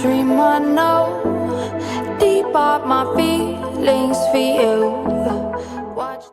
dream I know, deep up my feelings for you. Watch.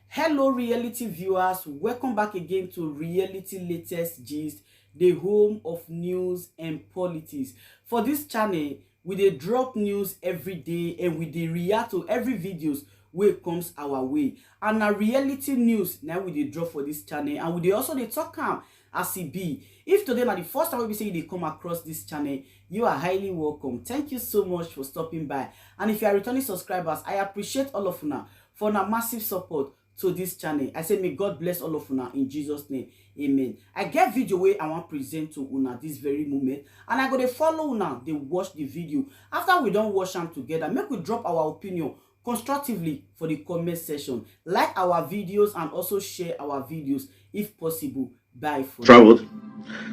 Hello reality viewers, welcome back again to Reality Latest Gist, the home of news and politics. For this channel, we dey drop news every day and we dey react to every videos wey comes our way. And na reality news now we dey drop for this channel, and we dey also dey talk am as e be. If today na the first time we say you dey come across this channel, you are highly welcome. Thank you so much for stopping by. And if you are returning subscribers, I appreciate all of una for una massive support to this channel. I say may God bless all of una in Jesus name. Amen. I get video wey I want present to una this very moment, and I go dey follow una dey watch the video. After we don watch am together, make we drop our opinion constructively for the comment section. Like our videos and also share our videos if possible. Bye for traveled.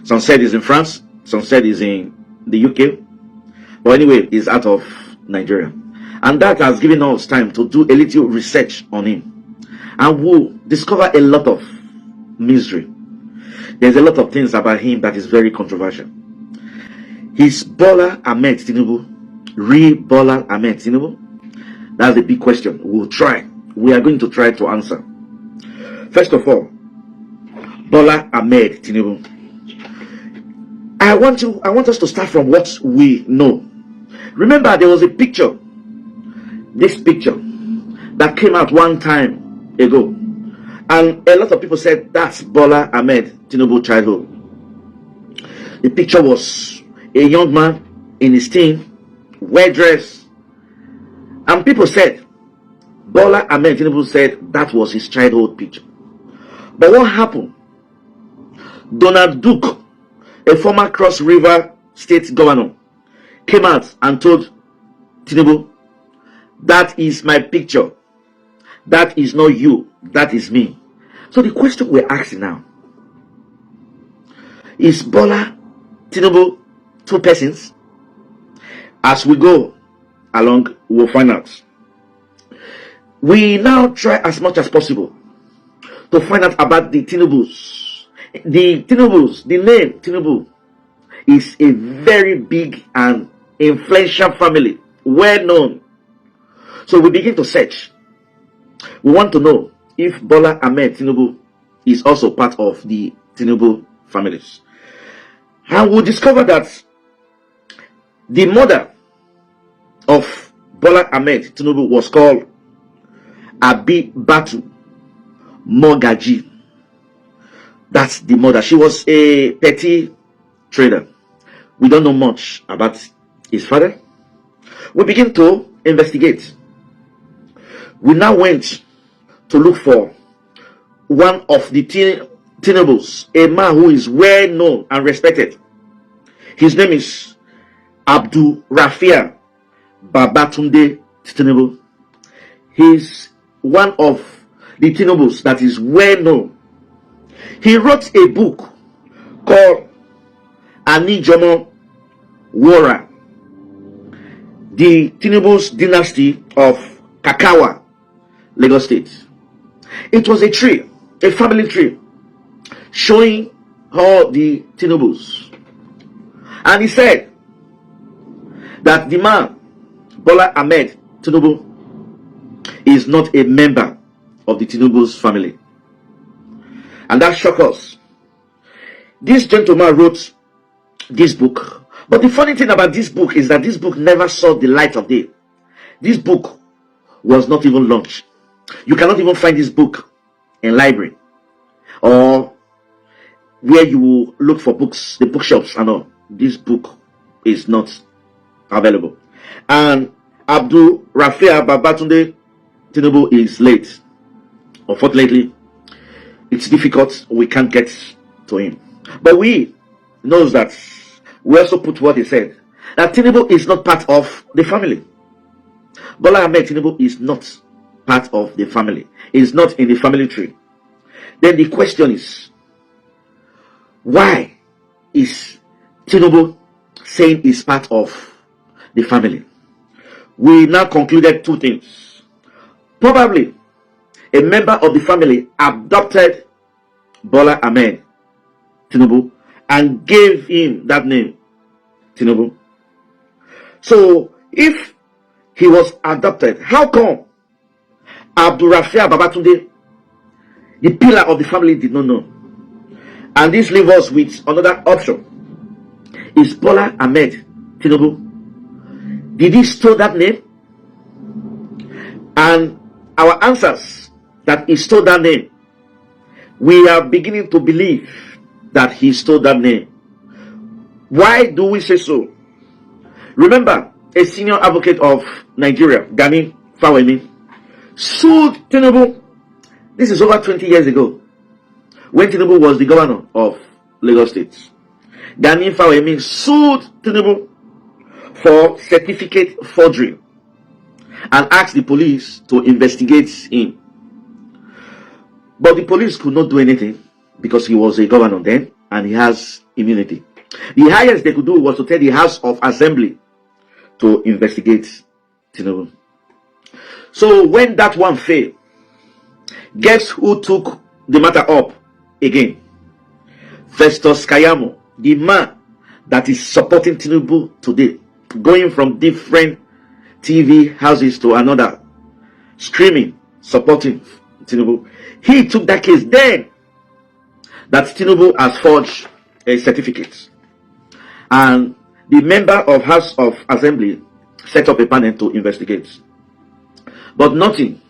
Some said is in France, some said is in the UK, but anyway, he's out of Nigeria, and that has given us time to do a little research on him, and we'll discover a lot of misery. There's a lot of things about him that is very controversial. Is Bola Ahmed Tinubu real Bola Ahmed Tinubu? That's the big question. We are going to try to answer. First of all, Bola Ahmed Tinubu. I want us to start from what we know. Remember, there was a picture, this picture that came out one time ago, and a lot of people said that's Bola Ahmed Tinubu childhood. The picture was a young man in his teen, well dressed, and people said Bola Ahmed Tinubu said that was his childhood picture. But what happened? Donald Duke, a former Cross River State governor, came out and told Tinubu, that is my picture. That is not you. That is me. So the question we're asking now, is Bola Tinubu two persons? As we go along, we'll find out. We now try as much as possible to find out about the Tinubus. The name Tinubu is a very big and influential family, well known. So we begin to search. We want to know if Bola Ahmed Tinubu is also part of the Tinubu families. And we'll discover that the mother of Bola Ahmed Tinubu was called Abibatu Mogaji. That's the mother. She was a petty trader. We don't know much about his father. We begin to investigate. We now went to look for one of the Tinubus, a man who is well known and respected. His name is Abdul Rafia Babatunde Tinubu. He's one of the Tinubus that is well known. He wrote a book called Anijomo Wara, the Tinubu's dynasty of Kakawa, Lagos State. It was a tree, a family tree, showing all the Tinubus. And he said that the man, Bola Ahmed Tinubu, is not a member of the Tinubu's family. And that shocked us. This gentleman wrote this book. But the funny thing about this book is that this book never saw the light of day. This book was not even launched. You cannot even find this book in library or where you will look for books, the bookshops and all. This book is not available. And Abdul Rafia Babatunde Tinubu is late. Unfortunately, it's difficult. We can't get to him. But we knows that we also put what he said, that Tinubu is not part of the family. Bola Ahmed Tinubu is not part of the family. He is not in the family tree. Then the question is, why is Tinubu saying he's part of the family? We now concluded two things. Probably a member of the family adopted Bola Ahmed Tinubu and gave him that name, Tinubu. So if he was adopted, how come Abdurrahman Babatunde, the pillar of the family, did not know? And this leaves us with another option. Is Bola Ahmed Tinubu? Did he steal that name? And our answers that he stole that name, we are beginning to believe that he stole that name. Why do we say so? Remember, a senior advocate of Nigeria, Gani Fawemi, sued Tinubu. This is over 20 years ago, when Tinubu was the governor of Lagos State. Gani Fawemi sued Tinubu for certificate forgery and asked the police to investigate him. But the police could not do anything because he was a governor then and he has immunity. The highest they could do was to tell the House of Assembly to investigate Tinubu. So when that one failed, guess who took the matter up again? Festus Kayode, the man that is supporting Tinubu today, going from different TV houses to another, screaming, supporting Tinubu. He took that case then, that Tinubu has forged a certificate. And the member of House of Assembly set up a panel to investigate. But nothing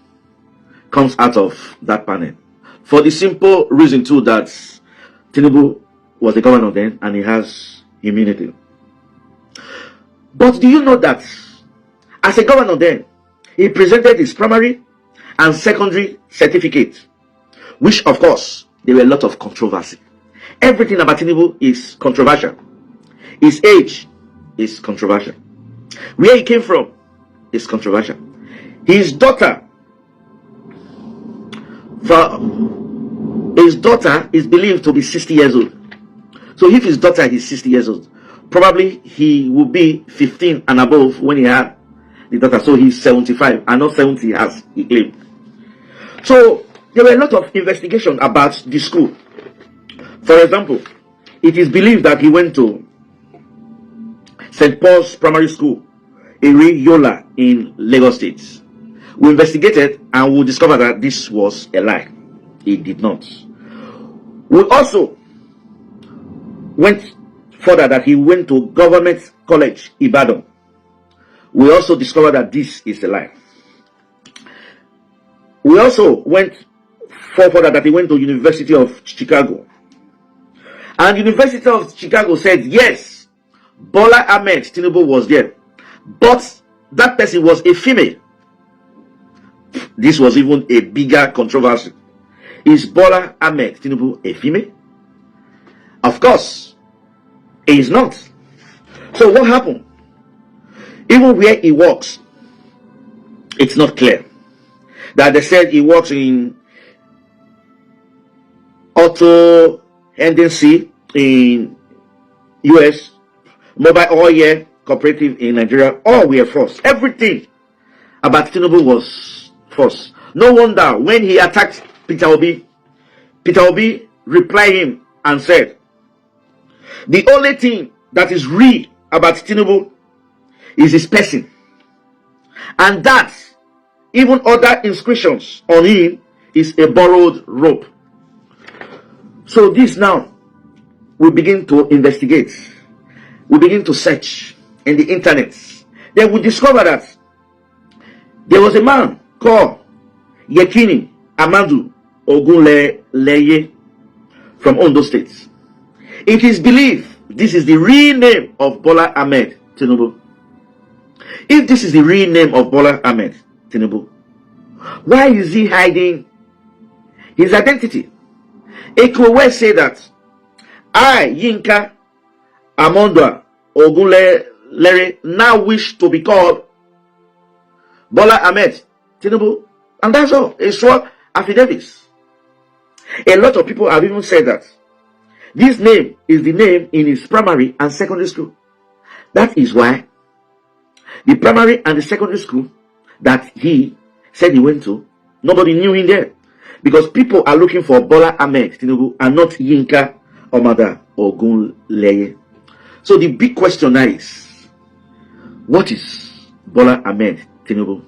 comes out of that panel. For the simple reason too that Tinubu was the governor then and he has immunity. But do you know that as a governor then, he presented his primary and secondary certificate, which of course there were a lot of controversy. Everything about Tinubu is controversial. His age is controversial. Where he came from is controversial. His daughter is believed to be 60 years old. So if his daughter is 60 years old, probably he will be 15 and above when he had the daughter. So he's 75 and not 70 as he claimed. So there were a lot of investigation about the school. For example, it is believed that he went to St. Paul's Primary School, Yola in Lagos State. We investigated and we discovered that this was a lie. He did not. We also went further that he went to Government College, Ibadan. We also discovered that this is a lie. We also went further that he went to University of Chicago. And University of Chicago said, yes, Bola Ahmed Tinubu was there. But that person was a female. This was even a bigger controversy. Is Bola Ahmed Tinubu a female? Of course, he is not. So what happened? Even where he works, it's not clear. That they said he works in auto NDC in US, mobile oil cooperative in Nigeria, all were false. Everything about Tinubu was false. No wonder when he attacked Peter Obi replied him and said, the only thing that is real about Tinubu is his person. And that even other inscriptions on him is a borrowed rope. So this now, we begin to investigate. We begin to search in the internet. Then we discover that there was a man called Yekini Amadu Ogunleye from Ondo State. It is believed this is the real name of Bola Ahmed Tinubu. If this is the real name of Bola Ahmed Tinubu, why is he hiding his identity? Èxpøśèd say that I, Yinka Amondoa Ogunleye, now wish to be called Bola Ahmed Tinubu, and that's all. It's what affidavits. A lot of people have even said that this name is the name in his primary and secondary school. That is why the primary and the secondary school that he said he went to, nobody knew him there. Because people are looking for Bola Ahmed Tinubu and not Yinka Amadu Ogunleye. So the big question now is, What is Bola Ahmed Tinubu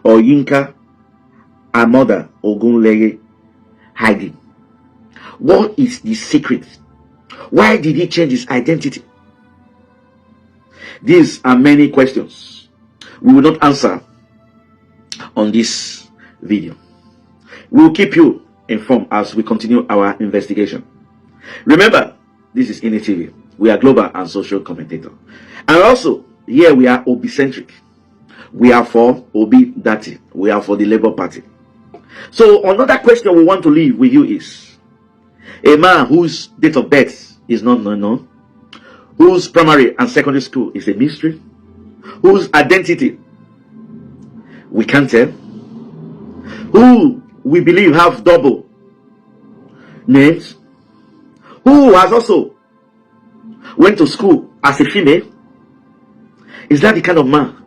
or Yinka Amoda Ogunleye hiding? What is the secret? Why did he change his identity? These are many questions we will not answer on this video. We will keep you informed as we continue our investigation. Remember, this is INI TV. We are global and social commentator. And also, here we are Obi-centric. We are for Obi Dati. We are for the Labour Party. So another question we want to leave with you is, a man whose date of birth is not known, whose primary and secondary school is a mystery, whose identity we can't tell, who we believe have double names, who has also went to school as a female. Is that the kind of man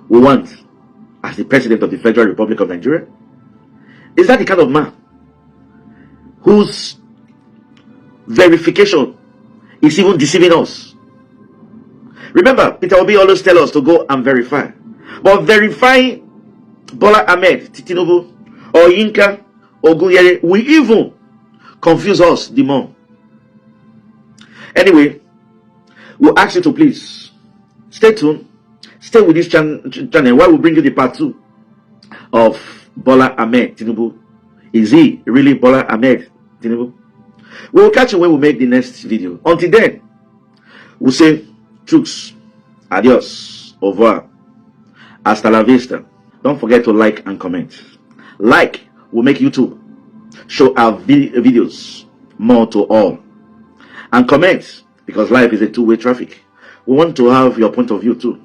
we want as the President of the Federal Republic of Nigeria? Is that the kind of man whose verification is even deceiving us? Remember, Peter Obi always tells us to go and verify. But verifying Bola Ahmed Tinubu or Yinka Ogunleye will even confuse us the more. Anyway, we'll ask you to please stay tuned, stay with this channel while we bring you the part 2 of Bola Ahmed Tinubu. Is he really Bola Ahmed Tinubu? We will catch you when we make the next video. Until then, we'll say truce, adios, au revoir, hasta la vista. Don't forget to like and comment. Like will make YouTube show our videos more to all. And comment, because life is a two-way traffic. We want to have your point of view too.